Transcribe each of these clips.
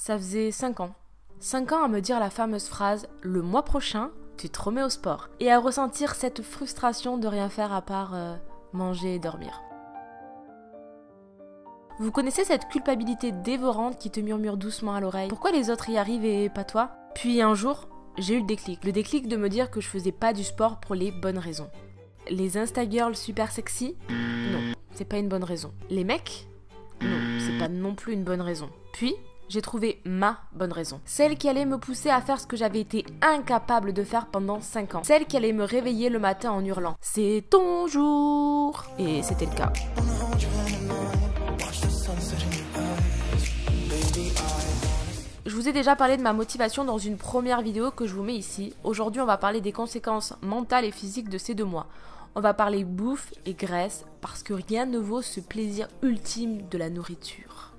Ça faisait 5 ans. 5 ans à me dire la fameuse phrase « le mois prochain, tu te remets au sport » et à ressentir cette frustration de rien faire à part manger et dormir. Vous connaissez cette culpabilité dévorante qui te murmure doucement à l'oreille « Pourquoi les autres y arrivent et pas toi ?» Puis un jour, j'ai eu le déclic. Le déclic de me dire que je faisais pas du sport pour les bonnes raisons. Les Instagirls super sexy? Non, c'est pas une bonne raison. Les mecs? Non, c'est pas non plus une bonne raison. Puis, j'ai trouvé ma bonne raison. Celle qui allait me pousser à faire ce que j'avais été incapable de faire pendant 5 ans. Celle qui allait me réveiller le matin en hurlant « C'est ton jour !» Et c'était le cas. Je vous ai déjà parlé de ma motivation dans une première vidéo que je vous mets ici. Aujourd'hui, on va parler des conséquences mentales et physiques de ces 2 mois. On va parler bouffe et graisse parce que rien ne vaut ce plaisir ultime de la nourriture.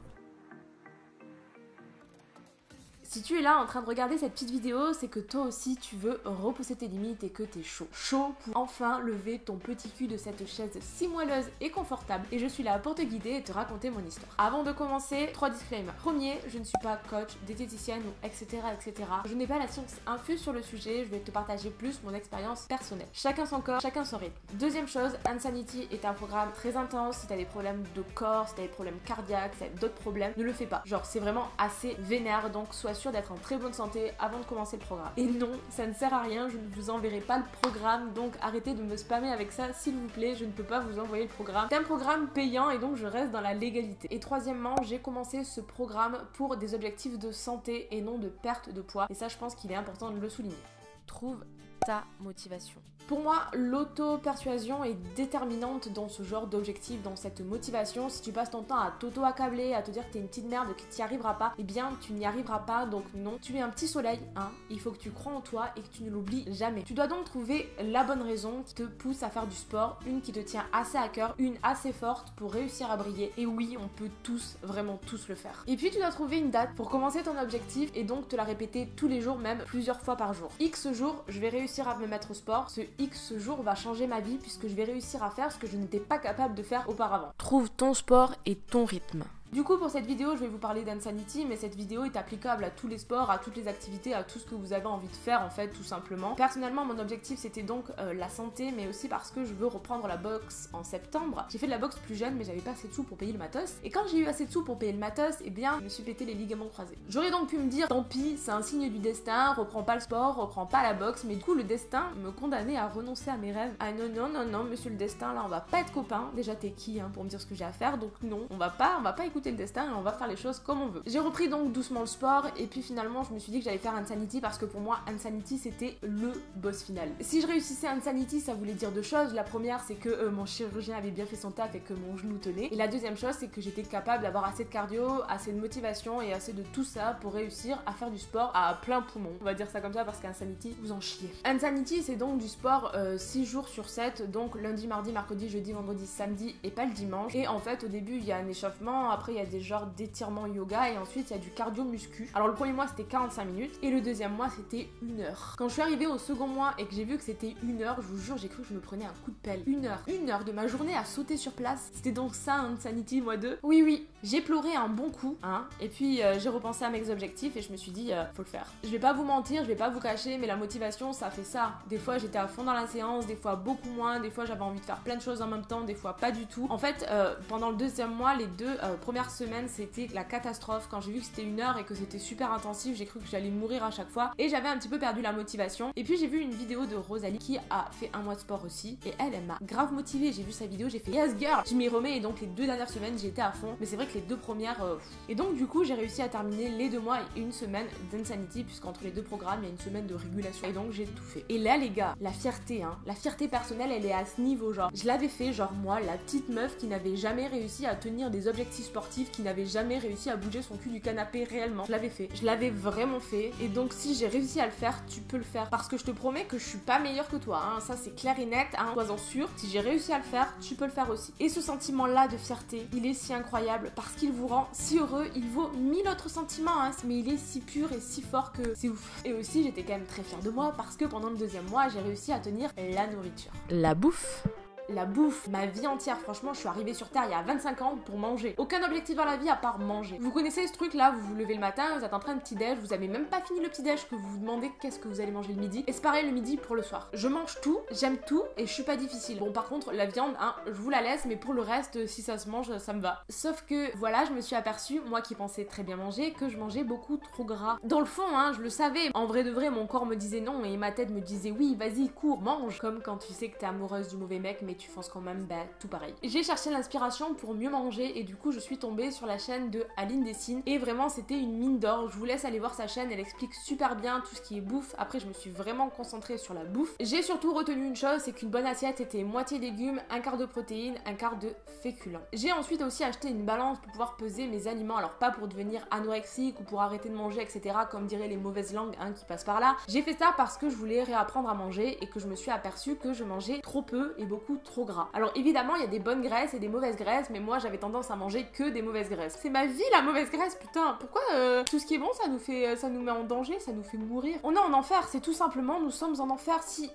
Si tu es là en train de regarder cette petite vidéo, c'est que toi aussi tu veux repousser tes limites et que t'es chaud. Chaud pour enfin lever ton petit cul de cette chaise si moelleuse et confortable. Et je suis là pour te guider et te raconter mon histoire. Avant de commencer, 3 disclaimers. Premier, je ne suis pas coach, diététicienne ou etc. etc. Je n'ai pas la science infuse sur le sujet, je vais te partager plus mon expérience personnelle. Chacun son corps, chacun son rythme. Deuxième chose, Insanity est un programme très intense. Si t'as des problèmes de corps, si t'as des problèmes cardiaques, si t'as d'autres problèmes, ne le fais pas. Genre c'est vraiment assez vénère, donc sois sûr d'être en très bonne santé avant de commencer le programme. Et non, ça ne sert à rien, je ne vous enverrai pas le programme, donc arrêtez de me spammer avec ça s'il vous plaît, je ne peux pas vous envoyer le programme. C'est un programme payant et donc je reste dans la légalité. Et troisièmement, j'ai commencé ce programme pour des objectifs de santé et non de perte de poids. Et ça, je pense qu'il est important de le souligner. Trouve ta motivation. Pour moi, l'auto-persuasion est déterminante dans ce genre d'objectif, dans cette motivation. Si tu passes ton temps à t'auto-accabler, à te dire que t'es une petite merde, que tu n'y arriveras pas, eh bien tu n'y arriveras pas, donc non. Tu es un petit soleil, hein, il faut que tu crois en toi et que tu ne l'oublies jamais. Tu dois donc trouver la bonne raison qui te pousse à faire du sport, une qui te tient assez à cœur, une assez forte pour réussir à briller. Et oui, on peut tous, vraiment tous le faire. Et puis tu dois trouver une date pour commencer ton objectif et donc te la répéter tous les jours, même plusieurs fois par jour. X jours, je vais réussir à me mettre au sport. Ce X jour va changer ma vie puisque je vais réussir à faire ce que je n'étais pas capable de faire auparavant. Trouve ton sport et ton rythme. Du coup, pour cette vidéo, je vais vous parler d'Insanity, mais cette vidéo est applicable à tous les sports, à toutes les activités, à tout ce que vous avez envie de faire en fait, tout simplement. Personnellement, mon objectif c'était donc la santé, mais aussi parce que je veux reprendre la boxe en septembre. J'ai fait de la boxe plus jeune, mais j'avais pas assez de sous pour payer le matos. Et quand j'ai eu assez de sous pour payer le matos, eh bien, je me suis pété les ligaments croisés. J'aurais donc pu me dire, tant pis, c'est un signe du destin, reprends pas le sport, reprends pas la boxe, mais du coup, le destin me condamnait à renoncer à mes rêves. Ah non, non, non, non, monsieur le destin, là, on va pas être copains. Déjà, t'es qui hein, pour me dire ce que j'ai à faire, donc non, on va pas écouter le destin et on va faire les choses comme on veut. J'ai repris donc doucement le sport et puis finalement je me suis dit que j'allais faire Insanity parce que pour moi Insanity c'était le boss final. Si je réussissais Insanity, ça voulait dire 2 choses. La première c'est que mon chirurgien avait bien fait son taf et que mon genou tenait. Et la deuxième chose c'est que j'étais capable d'avoir assez de cardio, assez de motivation et assez de tout ça pour réussir à faire du sport à plein poumon. On va dire ça comme ça parce qu'Insanity vous en chiez. Insanity c'est donc du sport 6 jours sur 7, donc lundi, mardi, mercredi, jeudi, vendredi, samedi et pas le dimanche. Et en fait au début il y a un échauffement, après il y a des genres d'étirement yoga et ensuite il y a du cardio muscu. Alors le premier mois c'était 45 minutes et le deuxième mois c'était 1 heure. Quand je suis arrivée au second mois et que j'ai vu que c'était 1 heure, je vous jure j'ai cru que je me prenais un coup de pelle. 1 heure de ma journée à sauter sur place. C'était donc ça Insanity mois 2. Oui, j'ai pleuré un bon coup hein, et puis j'ai repensé à mes objectifs et je me suis dit faut le faire. Je vais pas vous mentir, je vais pas vous cacher, mais la motivation ça fait ça. Des fois j'étais à fond dans la séance, des fois beaucoup moins, des fois j'avais envie de faire plein de choses en même temps, des fois pas du tout. En fait pendant le deuxième mois, les 2 premières semaines c'était la catastrophe. Quand j'ai vu que c'était 1 heure et que c'était super intensif, j'ai cru que j'allais mourir à chaque fois et j'avais un petit peu perdu la motivation. Et puis j'ai vu une vidéo de Rosalie qui a fait 1 mois de sport aussi et elle m'a grave motivée. J'ai vu sa vidéo, j'ai fait yes girl, je m'y remets et donc les 2 dernières semaines j'étais à fond, mais c'est vrai que les 2 premières et donc du coup j'ai réussi à terminer les 2 mois et 1 semaine d'Insanity puisqu'entre les 2 programmes il y a 1 semaine de régulation et donc j'ai tout fait. Et là les gars, la fierté hein, la fierté personnelle elle est à ce niveau. Genre je l'avais fait, genre moi la petite meuf qui n'avait jamais réussi à tenir des objectifs sportifs, qui n'avait jamais réussi à bouger son cul du canapé réellement. Je l'avais fait, je l'avais vraiment fait et donc si j'ai réussi à le faire, tu peux le faire parce que je te promets que je suis pas meilleure que toi hein. Ça c'est clair et net hein, sois-en sûr. Si j'ai réussi à le faire, tu peux le faire aussi. Et ce sentiment là de fierté, il est si incroyable parce qu'il vous rend si heureux. Il vaut 1000 autres sentiments hein, mais il est si pur et si fort que c'est ouf. Et aussi j'étais quand même très fière de moi parce que pendant le deuxième mois j'ai réussi à tenir la nourriture. La bouffe la bouffe, ma vie entière. Franchement, je suis arrivée sur Terre il y a 25 ans pour manger. Aucun objectif dans la vie à part manger. Vous connaissez ce truc là, vous vous levez le matin, vous êtes en train de petit-déj, vous avez même pas fini le petit-déj que vous vous demandez qu'est-ce que vous allez manger le midi. Et c'est pareil le midi pour le soir. Je mange tout, j'aime tout et je suis pas difficile. Bon, par contre, la viande, hein, je vous la laisse, mais pour le reste, si ça se mange, ça me va. Sauf que voilà, je me suis aperçue, moi qui pensais très bien manger, que je mangeais beaucoup trop gras. Dans le fond, hein, je le savais. En vrai de vrai, mon corps me disait non et ma tête me disait oui, vas-y, cours, mange. Comme quand tu sais que t'es amoureuse du mauvais mec, mais tu fonces quand même, bah, tout pareil. J'ai cherché l'inspiration pour mieux manger et du coup, je suis tombée sur la chaîne de Aline Dessine et vraiment, c'était une mine d'or. Je vous laisse aller voir sa chaîne, elle explique super bien tout ce qui est bouffe. Après, je me suis vraiment concentrée sur la bouffe. J'ai surtout retenu une chose, c'est qu'une bonne assiette était moitié légumes, un quart de protéines, un quart de féculents. J'ai ensuite aussi acheté une balance pour pouvoir peser mes aliments, alors pas pour devenir anorexique ou pour arrêter de manger, etc. comme diraient les mauvaises langues hein, qui passent par là. J'ai fait ça parce que je voulais réapprendre à manger et que je me suis aperçue que je mangeais trop peu et beaucoup trop gras. Alors évidemment, il y a des bonnes graisses et des mauvaises graisses, mais moi j'avais tendance à manger que des mauvaises graisses. C'est ma vie la mauvaise graisse, putain. Pourquoi tout ce qui est bon, ça nous met en danger, ça nous fait mourir. On est en enfer, c'est tout simplement, nous sommes en enfer. Si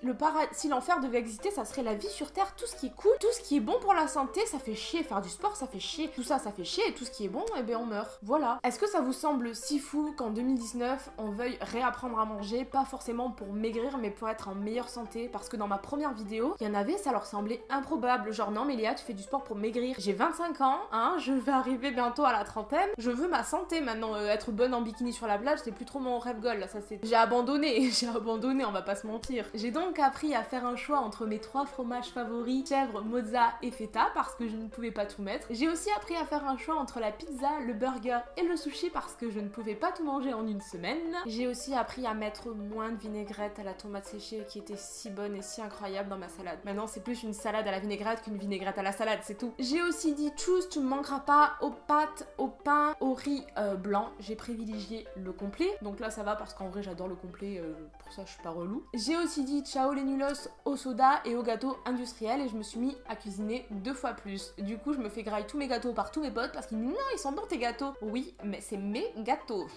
l'enfer devait exister, ça serait la vie sur Terre. Tout ce qui est cool, tout ce qui est bon pour la santé, ça fait chier. Faire du sport, ça fait chier. Tout ça, ça fait chier. Et tout ce qui est bon, eh ben on meurt. Voilà. Est-ce que ça vous semble si fou qu'en 2019, on veuille réapprendre à manger, pas forcément pour maigrir, mais pour être en meilleure santé? Parce que dans ma première vidéo, il y en avait, ça leur semblait improbable. Genre, non, mais Léa, tu fais du sport pour maigrir. J'ai 25 ans, hein, je vais arriver bientôt à la trentaine. Je veux ma santé maintenant. Être bonne en bikini sur la plage, c'est plus trop mon rêve goal. Là, ça c'est. J'ai abandonné, on va pas se mentir. J'ai donc appris à faire un choix entre mes 3 fromages favoris, chèvre, mozza et feta, parce que je ne pouvais pas tout mettre. J'ai aussi appris à faire un choix entre la pizza, le burger et le sushi, parce que je ne pouvais pas tout manger en une semaine. J'ai aussi appris à mettre moins de vinaigrette à la tomate séchée, qui était si bonne et si incroyable dans ma salade. Maintenant, c'est plus une salade à la vinaigrette qu'une vinaigrette à la salade, c'est tout. J'ai aussi dit choose, tu ne manqueras pas aux pâtes, au pain, au riz blanc. J'ai privilégié le complet, donc là ça va parce qu'en vrai j'adore le complet, pour ça je suis pas relou. J'ai aussi dit ciao les nulos au soda et au gâteau industriel et je me suis mis à cuisiner 2 fois plus. Du coup je me fais grailler tous mes gâteaux par tous mes potes parce qu'ils me disent non ils sont bons tes gâteaux. Oui mais c'est mes gâteaux.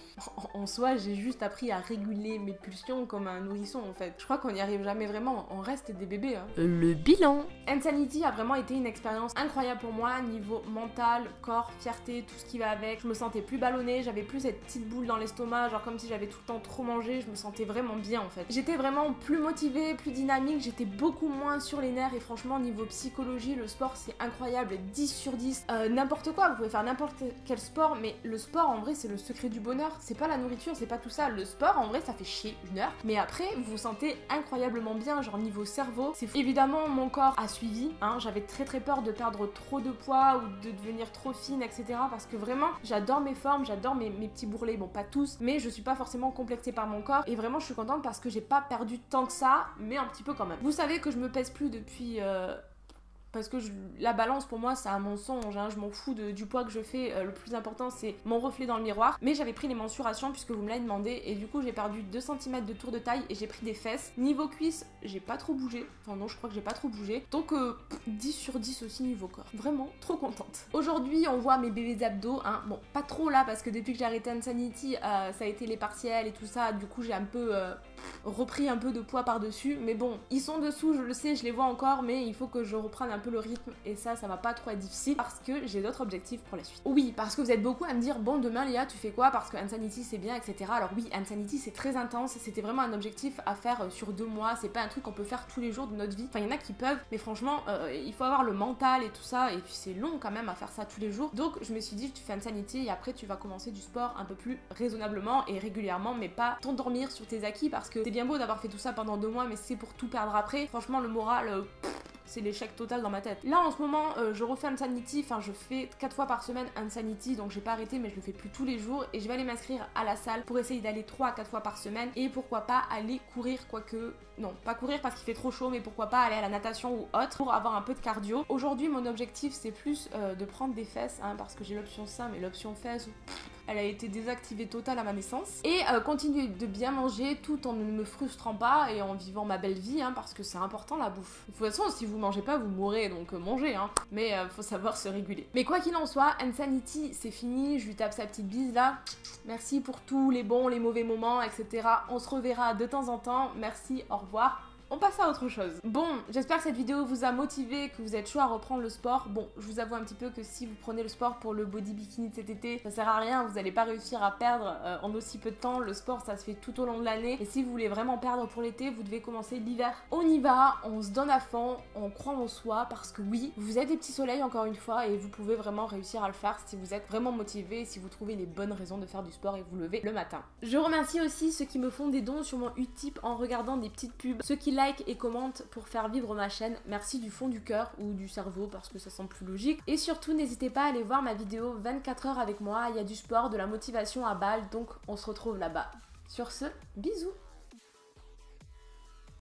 En soi j'ai juste appris à réguler mes pulsions comme un nourrisson en fait. Je crois qu'on n'y arrive jamais vraiment, on reste des bébés hein. Le bilan. Insanity a vraiment été une expérience incroyable pour moi, niveau mental, corps, fierté, tout ce qui va avec. Je me sentais plus ballonnée, j'avais plus cette petite boule dans l'estomac, genre comme si j'avais tout le temps trop mangé, je me sentais vraiment bien en fait. J'étais vraiment plus motivée, plus dynamique, j'étais beaucoup moins sur les nerfs et franchement niveau psychologie, le sport c'est incroyable, 10 sur 10. N'importe quoi, vous pouvez faire n'importe quel sport, mais le sport en vrai c'est le secret du bonheur, c'est pas la nourriture, c'est pas tout ça. Le sport en vrai ça fait chier 1 heure, mais après vous vous sentez incroyablement bien, genre niveau cerveau, c'est fou. Évidemment mon corps a suivi, hein, j'avais très peur de perdre trop de poids ou de devenir trop fine, etc. parce que vraiment j'adore mes formes, j'adore mes petits bourrelets, bon pas tous, mais je suis pas forcément complexée par mon corps et vraiment je suis contente parce que j'ai pas perdu tant que ça, mais un petit peu quand même. Vous savez que je me pèse plus depuis parce que la balance pour moi c'est un mensonge, hein. Je m'en fous du poids que je fais, le plus important c'est mon reflet dans le miroir, mais j'avais pris les mensurations puisque vous me l'avez demandé et du coup j'ai perdu 2 cm de tour de taille et j'ai pris des fesses. Niveau cuisse j'ai pas trop bougé, enfin non je crois que j'ai pas trop bougé, donc 10 sur 10 aussi niveau corps, vraiment trop contente. Aujourd'hui on voit mes bébés abdos, hein. Bon pas trop là parce que depuis que j'ai arrêté Insanity ça a été les partiels et tout ça, du coup j'ai un peu repris un peu de poids par dessus, mais bon ils sont dessous, je le sais, je les vois encore, mais il faut que je reprenne un peu le rythme et ça va pas trop être difficile parce que j'ai d'autres objectifs pour la suite. Oui, parce que vous êtes beaucoup à me dire bon demain Léa tu fais quoi parce que Insanity c'est bien, etc. Alors oui, Insanity c'est très intense, c'était vraiment un objectif à faire sur 2 mois, c'est pas un truc qu'on peut faire tous les jours de notre vie. Enfin il y en a qui peuvent, mais franchement il faut avoir le mental et tout ça et puis c'est long quand même à faire ça tous les jours. Donc je me suis dit tu fais Insanity et après tu vas commencer du sport un peu plus raisonnablement et régulièrement, mais pas t'endormir sur tes acquis parce que c'est bien beau d'avoir fait tout ça pendant 2 mois mais c'est pour tout perdre après. Franchement le moral c'est l'échec total dans ma tête. Là en ce moment je refais Insanity, enfin je fais 4 fois par semaine Insanity, donc j'ai pas arrêté mais je le fais plus tous les jours et je vais aller m'inscrire à la salle pour essayer d'aller 3 à 4 fois par semaine et pourquoi pas aller courir, quoique non pas courir parce qu'il fait trop chaud, mais pourquoi pas aller à la natation ou autre pour avoir un peu de cardio. Aujourd'hui mon objectif c'est plus de prendre des fesses hein, parce que j'ai l'option sein mais l'option fesses elle a été désactivée totale à ma naissance. Et continuer de bien manger tout en ne me frustrant pas et en vivant ma belle vie, hein, parce que c'est important la bouffe. De toute façon, si vous mangez pas, vous mourrez, donc mangez, hein. Mais faut savoir se réguler. Mais quoi qu'il en soit, Insanity, c'est fini, je lui tape sa petite bise là. Merci pour tous les bons, les mauvais moments, etc. On se reverra de temps en temps. Merci, au revoir. On passe à autre chose. Bon, j'espère que cette vidéo vous a motivé, que vous êtes chaud à reprendre le sport. Bon, je vous avoue un petit peu que si vous prenez le sport pour le body bikini de cet été, ça sert à rien, vous n'allez pas réussir à perdre en aussi peu de temps. Le sport, ça se fait tout au long de l'année. Et si vous voulez vraiment perdre pour l'été, vous devez commencer l'hiver. On y va, on se donne à fond, on croit en soi, parce que oui, vous êtes des petits soleils encore une fois, et vous pouvez vraiment réussir à le faire si vous êtes vraiment motivé, si vous trouvez les bonnes raisons de faire du sport et vous levez le matin. Je remercie aussi ceux qui me font des dons sur mon Utip en regardant des petites pubs, ceux qui like et commentent pour faire vivre ma chaîne. Merci du fond du cœur ou du cerveau parce que ça semble plus logique. Et surtout, n'hésitez pas à aller voir ma vidéo 24 heures avec moi. Il y a du sport, de la motivation à balle, donc on se retrouve là-bas. Sur ce, bisous!